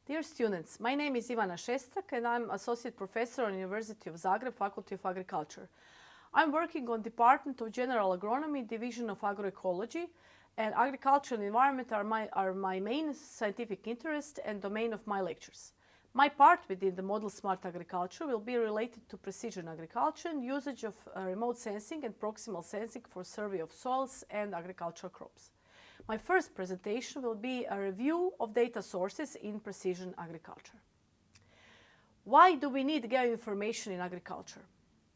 Dear students, my name is Ivana Šestak and I'm Associate Professor at University of Zagreb, Faculty of Agriculture. I'm working on Department of General Agronomy, Division of Agroecology, and agriculture and environment are my main scientific interest and domain of my lectures. My part within the model Smart Agriculture will be related to precision agriculture and usage of remote sensing and proximal sensing for survey of soils and agricultural crops. My first presentation will be a review of data sources in precision agriculture. Why do we need geoinformation in agriculture?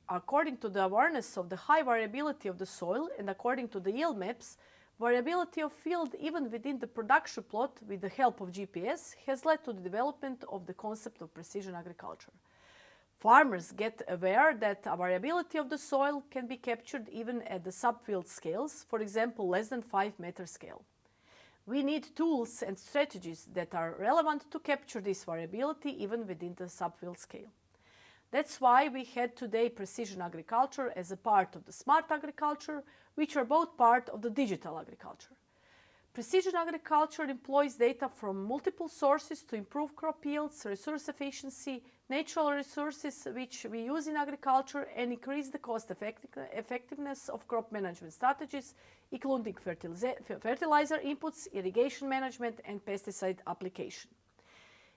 According to the awareness of the high variability of the soil and according to the yield maps, variability of field even within the production plot with the help of GPS has led to the development of the concept of precision agriculture. Farmers get aware that a variability of the soil can be captured even at the subfield scales, for example, less than 5-meter scale. We need tools and strategies that are relevant to capture this variability even within the subfield scale. That's why we had today precision agriculture as a part of the smart agriculture, which are both part of the digital agriculture. Precision agriculture employs data from multiple sources to improve crop yields, resource efficiency, natural resources which we use in agriculture, and increase the cost effectiveness of crop management strategies, including fertilizer inputs, irrigation management, and pesticide application.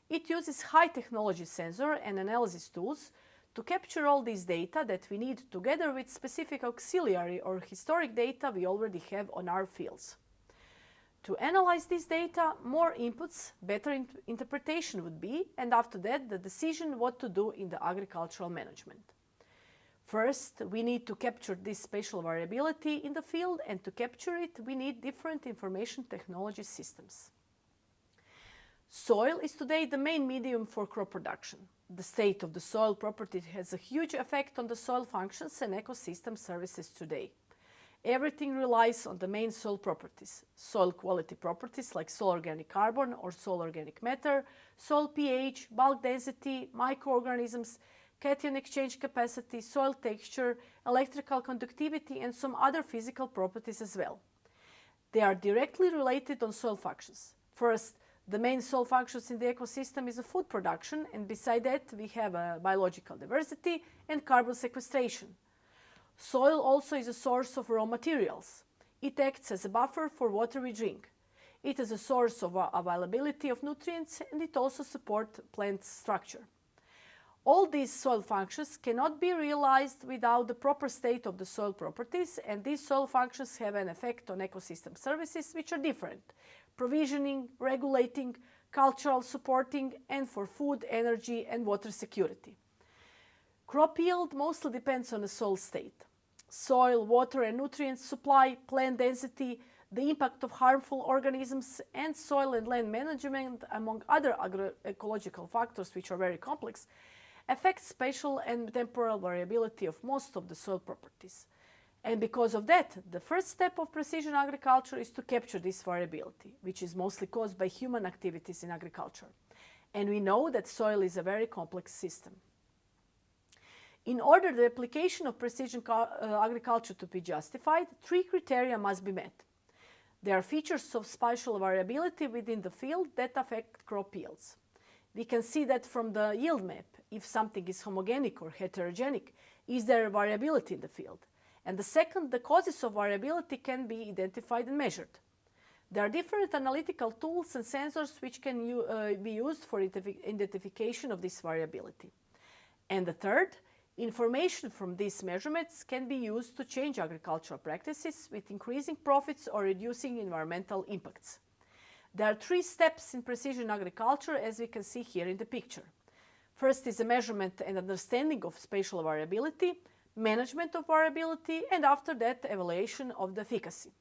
It uses high technology sensor and analysis tools to capture all this data that we need together with specific auxiliary or historic data we already have on our fields. To analyze this data, more inputs, better interpretation would be, and after that, the decision what to do in the agricultural management. First, we need to capture this spatial variability in the field, and to capture it, we need different information technology systems. Soil is today the main medium for crop production. The state of the soil property has a huge effect on the soil functions and ecosystem services today. Everything relies on the main soil properties. Soil quality properties like soil organic carbon or soil organic matter, soil pH, bulk density, microorganisms, cation exchange capacity, soil texture, electrical conductivity, and some other physical properties as well. They are directly related on soil functions. First, the main soil functions in the ecosystem is food production, and beside that we have biological diversity and carbon sequestration. Soil also is a source of raw materials. It acts as a buffer for water we drink. It is a source of availability of nutrients, and it also supports plant structure. All these soil functions cannot be realized without the proper state of the soil properties, and these soil functions have an effect on ecosystem services which are different: provisioning, regulating, cultural supporting, and for food, energy, and water security. Crop yield mostly depends on the soil state. Soil, water, and nutrient supply, plant density, the impact of harmful organisms, and soil and land management, among other agroecological factors which are very complex, affect spatial and temporal variability of most of the soil properties. And because of that, the first step of precision agriculture is to capture this variability, which is mostly caused by human activities in agriculture. And we know that soil is a very complex system. In order the application of precision agriculture to be justified, 3 criteria must be met. There are features of spatial variability within the field that affect crop yields. We can see that from the yield map. If something is homogenic or heterogenic, is there variability in the field? And the second, the causes of variability can be identified and measured. There are different analytical tools and sensors which can be used for identification of this variability. And the third, information from these measurements can be used to change agricultural practices with increasing profits or reducing environmental impacts. There are 3 steps in precision agriculture, as we can see here in the picture. First is a measurement and understanding of spatial variability, management of variability, and after that, evaluation of the efficacy.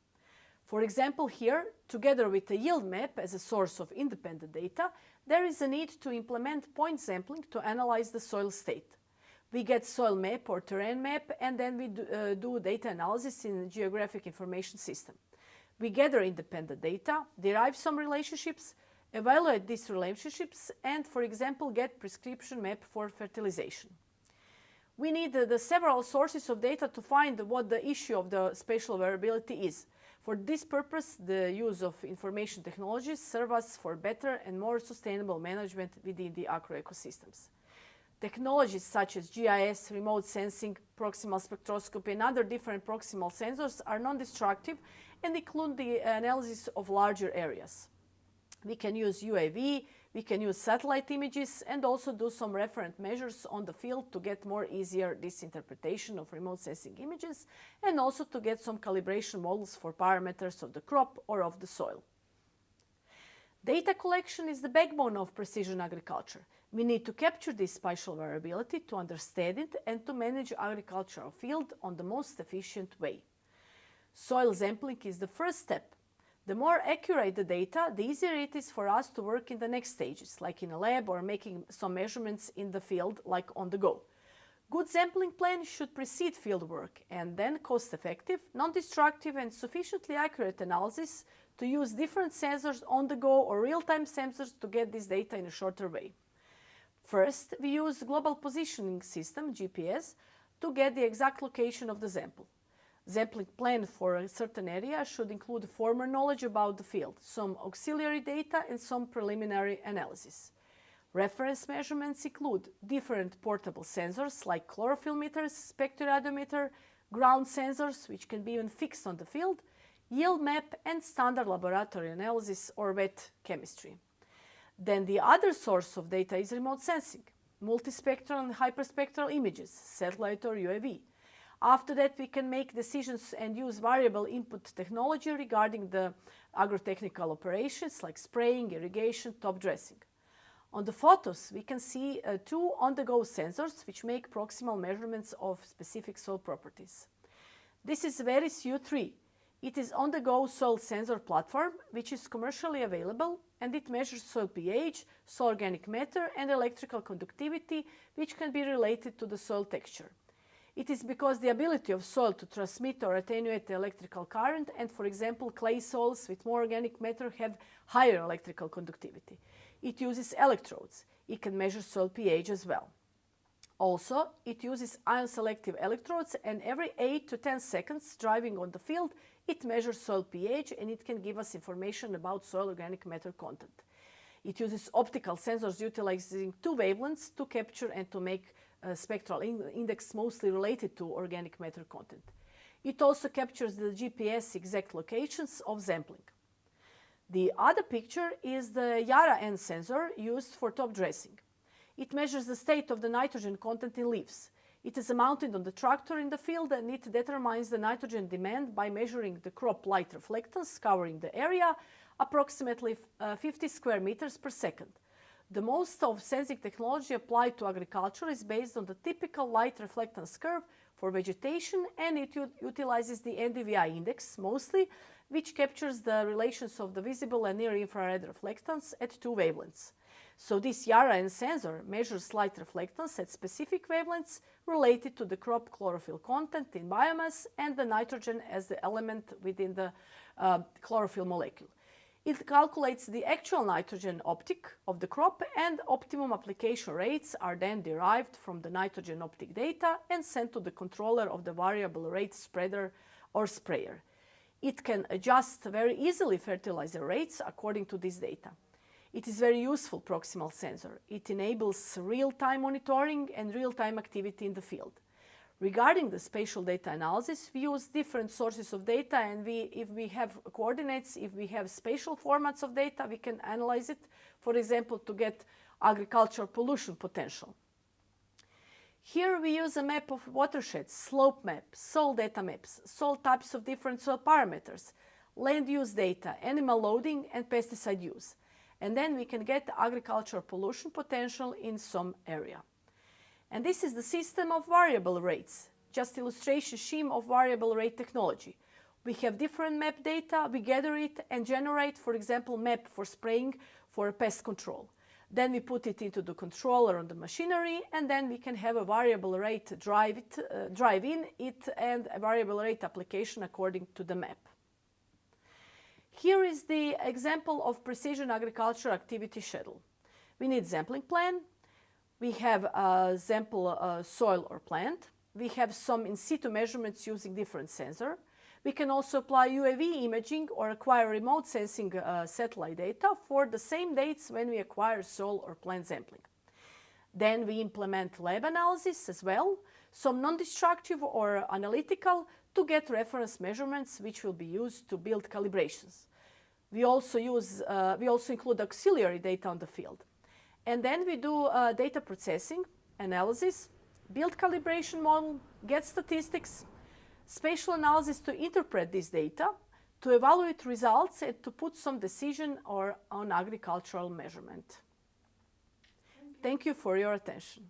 For example, here, together with a yield map as a source of independent data, there is a need to implement point sampling to analyze the soil state. We get soil map or terrain map, and then we do data analysis in the geographic information system. We gather independent data, derive some relationships, evaluate these relationships, and, for example, get prescription map for fertilization. We need the several sources of data to find what the issue of the spatial variability is. For this purpose, the use of information technologies serve us for better and more sustainable management within the agro ecosystems. Technologies such as GIS, remote sensing, proximal spectroscopy, and other different proximal sensors are non-destructive and include the analysis of larger areas. We can use UAV, we can use satellite images, and also do some referent measures on the field to get more easier this interpretation of remote sensing images, and also to get some calibration models for parameters of the crop or of the soil. Data collection is the backbone of precision agriculture. We need to capture this spatial variability to understand it and to manage agricultural field on the most efficient way. Soil sampling is the first step. The more accurate the data, the easier it is for us to work in the next stages, like in a lab or making some measurements in the field, like on the go. Good sampling plan should precede field work and then cost-effective, non-destructive and sufficiently accurate analysis to use different sensors on the go or real-time sensors to get this data in a shorter way. First, we use Global Positioning System, GPS, to get the exact location of the sample. Sampling plan for a certain area should include former knowledge about the field, some auxiliary data and some preliminary analysis. Reference measurements include different portable sensors like chlorophyll meters, spectrodiometer, ground sensors, which can be even fixed on the field, yield map, and standard laboratory analysis or wet chemistry. Then the other source of data is remote sensing, multispectral and hyperspectral images, satellite or UAV. After that, we can make decisions and use variable input technology regarding the agrotechnical operations like spraying, irrigation, top dressing. On the photos, we can see two on-the-go sensors which make proximal measurements of specific soil properties. This is Veris U3. It is on-the-go soil sensor platform which is commercially available, and it measures soil pH, soil organic matter, and electrical conductivity, which can be related to the soil texture. It is because the ability of soil to transmit or attenuate the electrical current, and for example clay soils with more organic matter have higher electrical conductivity. It uses electrodes. It can measure soil pH as well. Also, it uses ion selective electrodes, and every 8 to 10 seconds driving on the field, it measures soil pH and it can give us information about soil organic matter content. It uses optical sensors utilizing two wavelengths to capture and to make a spectral index mostly related to organic matter content. It also captures the GPS exact locations of sampling. The other picture is the Yara-N sensor used for top dressing. It measures the state of the nitrogen content in leaves. It is mounted on the tractor in the field, and it determines the nitrogen demand by measuring the crop light reflectance covering the area, approximately 50 square meters per second. The most of sensing technology applied to agriculture is based on the typical light reflectance curve for vegetation, and it utilizes the NDVI index mostly, which captures the relations of the visible and near infrared reflectance at two wavelengths. So this Yara-N sensor measures light reflectance at specific wavelengths related to the crop chlorophyll content in biomass and the nitrogen as the element within the chlorophyll molecule. It calculates the actual nitrogen optic of the crop, and optimum application rates are then derived from the nitrogen optic data and sent to the controller of the variable rate spreader or sprayer. It can adjust very easily fertilizer rates according to this data. It is a very useful proximal sensor. It enables real-time monitoring and real-time activity in the field. Regarding the spatial data analysis, we use different sources of data, and if we have coordinates, if we have spatial formats of data, we can analyze it, for example, to get agricultural pollution potential. Here we use a map of watersheds, slope maps, soil data maps, soil types of different soil parameters, land use data, animal loading, and pesticide use. And then we can get agricultural pollution potential in some area. And this is the system of variable rates, just illustration scheme of variable rate technology. We have different map data, we gather it and generate, for example, map for spraying for pest control. Then we put it into the controller on the machinery, and then we can have a variable rate drive in it and a variable rate application according to the map. Here is the example of precision agriculture activity schedule. We need sampling plan. We have a sample soil or plant. We have some in situ measurements using different sensor. We can also apply UAV imaging or acquire remote sensing satellite data for the same dates when we acquire soil or plant sampling. Then we implement lab analysis as well, some non-destructive or analytical, to get reference measurements which will be used to build calibrations. We also include auxiliary data on the field. And then we do data processing, analysis, build calibration model, get statistics, spatial analysis to interpret this data, to evaluate results and to put some decision on agricultural measurement. Thank you for your attention.